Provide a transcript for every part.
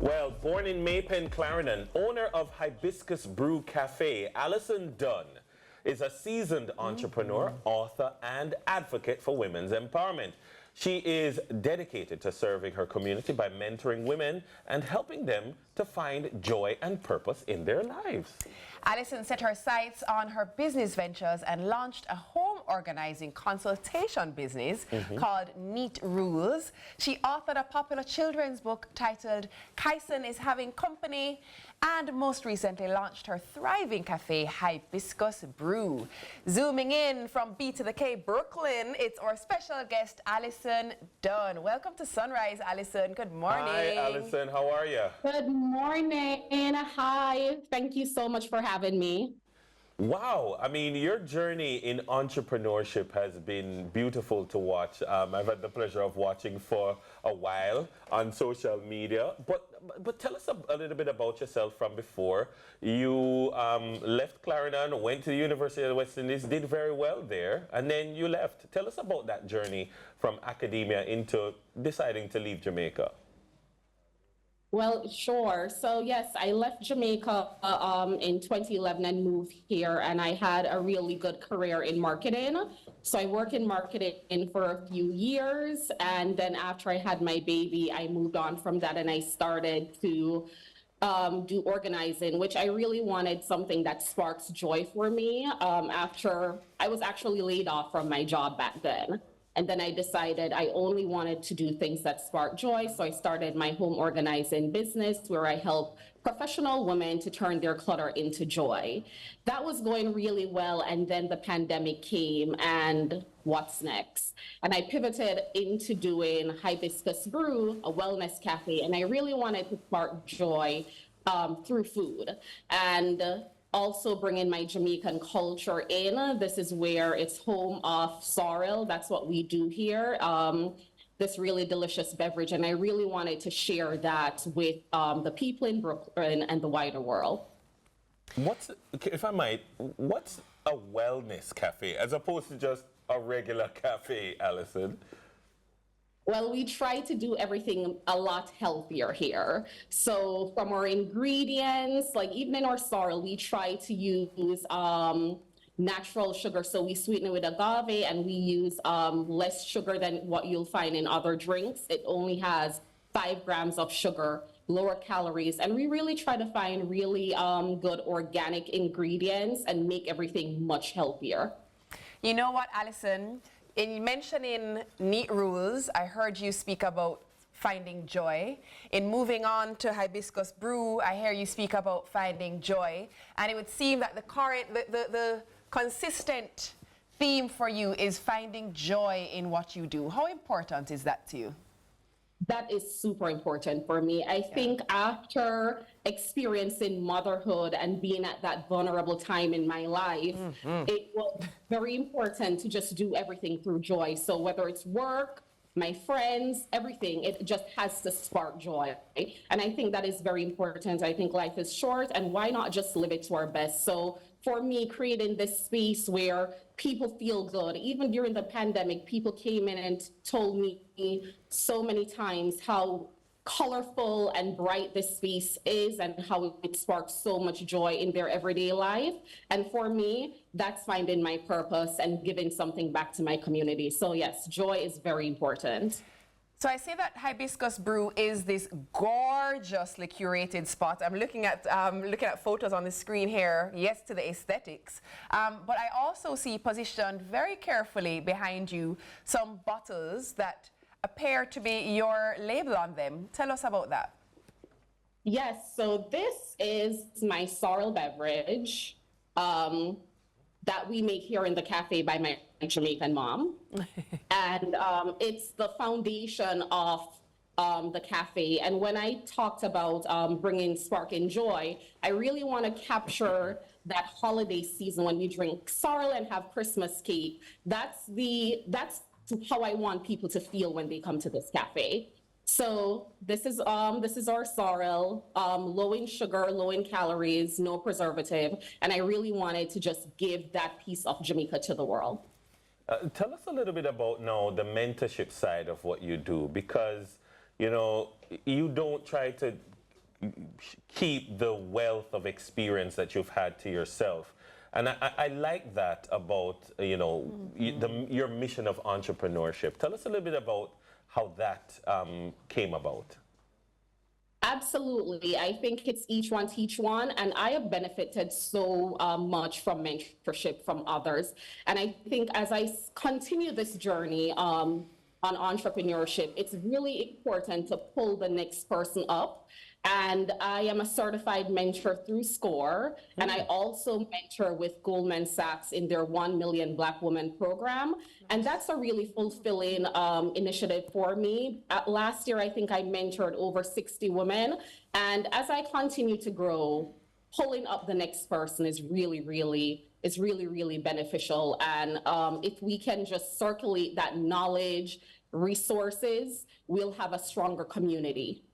Well, born in Maypen, Clarendon, owner of Hibiscus Brew Cafe, Allison Dunn is a seasoned entrepreneur, author, and advocate for women's empowerment. She is dedicated to serving her community by mentoring women and helping them to find joy and purpose in their lives. Allison set her sights on her business ventures and launched a home organizing consultation business called Neat Rules. She authored a popular children's book titled Kyson is Having Company, and most recently launched her thriving cafe, Hibiscus Brew. Zooming in from B to the K, Brooklyn, it's our special guest, Allison Dunn. Welcome to Sunrise, Allison. Good morning. Hi, Allison. How are you? Good morning. Hi. Thank you so much for having me. Wow. I mean, your journey in entrepreneurship has been beautiful to watch. I've had the pleasure of watching for a while on social media. But tell us a little bit about yourself from before. You left Clarendon, went to the University of the West Indies, did very well there, and then you left. Tell us about that journey from academia into deciding to leave Jamaica. Well, sure. So yes, I left Jamaica in 2011 and moved here, and I had a really good career in marketing. So I worked in marketing for a few years, and then after I had my baby, I moved on from that and I started to do organizing, which I really wanted something that sparks joy for me. After I was actually laid off from my job back then. And then I decided I only wanted to do things that spark joy. So I started my home organizing business where I help professional women to turn their clutter into joy. That was going really well. And then the pandemic came, and what's next? And I pivoted into doing Hibiscus Brew, a wellness cafe. And I really wanted to spark joy through food. And also bringing my Jamaican culture in. This is where it's home of sorrel. That's what we do here. This really delicious beverage. And I really wanted to share that with the people in Brooklyn and the wider world. If I might, what's a wellness cafe as opposed to just a regular cafe, Allison? Well, we try to do everything a lot healthier here. So from our ingredients, like even in our sorrel, we try to use natural sugar. So we sweeten it with agave, and we use less sugar than what you'll find in other drinks. It only has 5 grams of sugar, lower calories. And we really try to find really good organic ingredients and make everything much healthier. You know what, Allison? In mentioning Neat Rules, I heard you speak about finding joy. In moving on to Hibiscus Brew, I hear you speak about finding joy. And it would seem that the consistent theme for you is finding joy in what you do. How important is that to you? That is super important for me. I think after experiencing motherhood and being at that vulnerable time in my life, it was very important to just do everything through joy. So whether it's work, my friends, everything, it just has to spark joy. And I think that is very important. I think life is short, and why not just live it to our best? So for me, creating this space where people feel good, even during the pandemic, people came in and told me so many times how colorful and bright this space is and how it sparks so much joy in their everyday life. And for me, that's finding my purpose and giving something back to my community. So yes, joy is very important. So I say that Hibiscus Brew is this gorgeously curated spot. I'm looking at photos on the screen here, yes, to the aesthetics. But I also see positioned very carefully behind you some bottles that appear to be your label on them. Tell us about that. Yes, so this is my sorrel beverage that we make here in the cafe by my Jamaican mom. And it's the foundation of the cafe. And when I talked about bringing spark and joy, I really want to capture that holiday season when we drink sorrel and have Christmas cake. That's how I want people to feel when they come to this cafe. So this is our sorrel, low in sugar, low in calories, no preservative, and I really wanted to just give that piece of Jamaica to the world. Tell us a little bit about now the mentorship side of what you do, because you know you don't try to keep the wealth of experience that you've had to yourself. And I like that about, you know, your mission of entrepreneurship. Tell us a little bit about how that came about. Absolutely. I think it's each one teach one. And I have benefited so much from mentorship from others. And I think as I continue this journey on entrepreneurship, it's really important to pull the next person up. And I am a certified mentor through SCORE. And I also mentor with Goldman Sachs in their 1 Million Black Women program. And that's a really fulfilling initiative for me. Last year, I think I mentored over 60 women. And as I continue to grow, pulling up the next person is really beneficial. And if we can just circulate that knowledge, resources, we'll have a stronger community.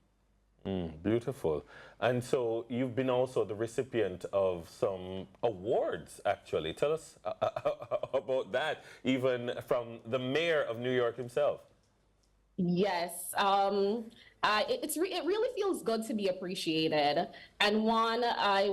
Beautiful. And so you've been also the recipient of some awards, actually. Tell us about that, even from the mayor of New York himself. Yes, it really feels good to be appreciated. And I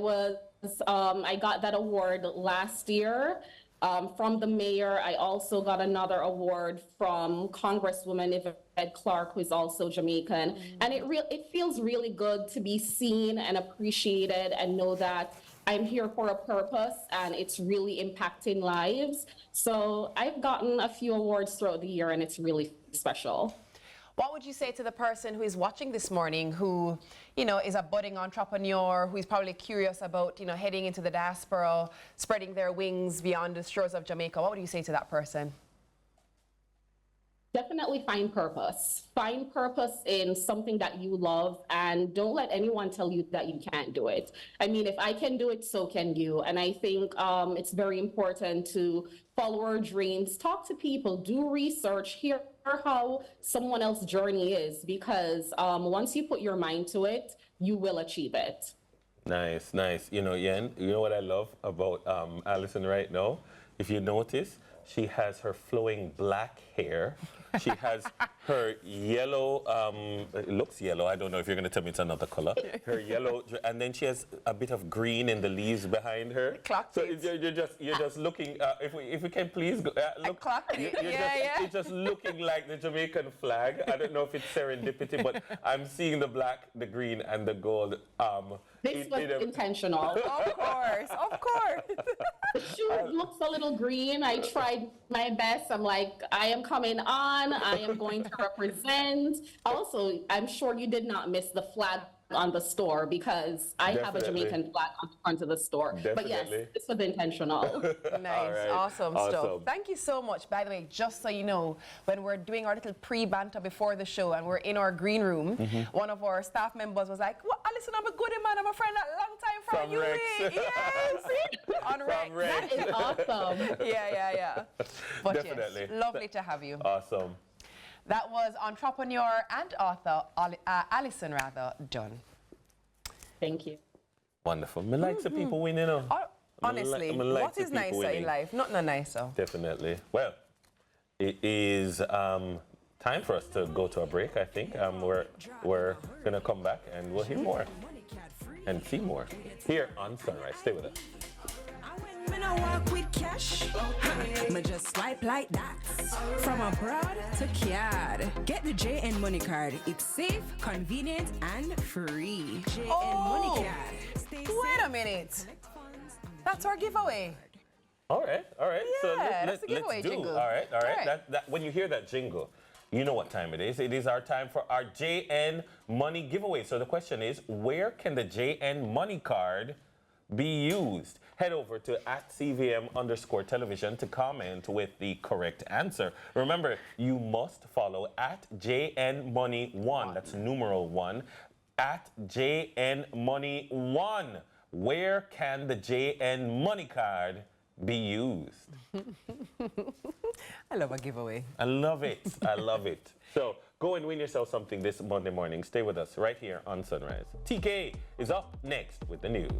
got that award last year. From the mayor, I also got another award from Congresswoman Yvette Clarke, who is also Jamaican. And it feels really good to be seen and appreciated and know that I'm here for a purpose and it's really impacting lives. So I've gotten a few awards throughout the year and it's really special. What would you say to the person who is watching this morning who, you know, is a budding entrepreneur, who is probably curious about, you know, heading into the diaspora, spreading their wings beyond the shores of Jamaica? What would you say to that person? Definitely find purpose. Find purpose in something that you love and don't let anyone tell you that you can't do it. I mean, if I can do it, so can you. And I think it's very important to follow our dreams, talk to people, do research, hear how someone else's journey is, because once you put your mind to it, you will achieve it. Nice, nice. You know, Yen, you know what I love about Allison right now? If you notice, she has her flowing black hair. She has her yellow, it looks yellow. I don't know if you're going to tell me it's another color. Her yellow, and then she has a bit of green in the leaves behind her. So you're just looking, if we can please go, look. You're just looking like the Jamaican flag. I don't know if it's serendipity, but I'm seeing the black, the green, and the gold. This was intentional. Of course, of course. The shoe looks a little green. I tried my best. I'm like, I am coming on. I am going to represent. Also, I'm sure you did not miss the flag on the store because I have a Jamaican flag on the front of the store. But yes, this was intentional. Nice, right. awesome stuff. Thank you so much. By the way, just so you know, when we're doing our little pre-banter before the show and we're in our green room, one of our staff members was like, well, Allison, I'm a good man. I'm a friend a long time from you. Yes, on Rex. That is awesome. Yeah. But Definitely. yes, lovely to have you. Awesome. That was entrepreneur and author Allison Dunn. Thank you. Wonderful. Me like the people winning. Honestly, what is nicer in life? Not no nicer. Definitely. Well, it is time for us to go to a break, I think. We're going to come back and we'll hear more and see more here on Sunrise. Stay with us. Me no walk with cash, me just swipe like that. From abroad to card, get the JN Money Card. It's safe, convenient, and free. JN Money Card. Wait a minute. That's our giveaway. All right. Yeah, So that's the giveaway jingle. All right. That when you hear that jingle, you know what time it is. It is our time for our JN Money giveaway. So the question is, where can the JN Money Card be used? Head over to @CVM_television to comment with the correct answer. Remember, you must follow @JNMoney1. That's numeral 1. @JNMoney1. Where can the JN Money Card be used? I love a giveaway. I love it. I love it. So go and win yourself something this Monday morning. Stay with us right here on Sunrise. TK is up next with the news.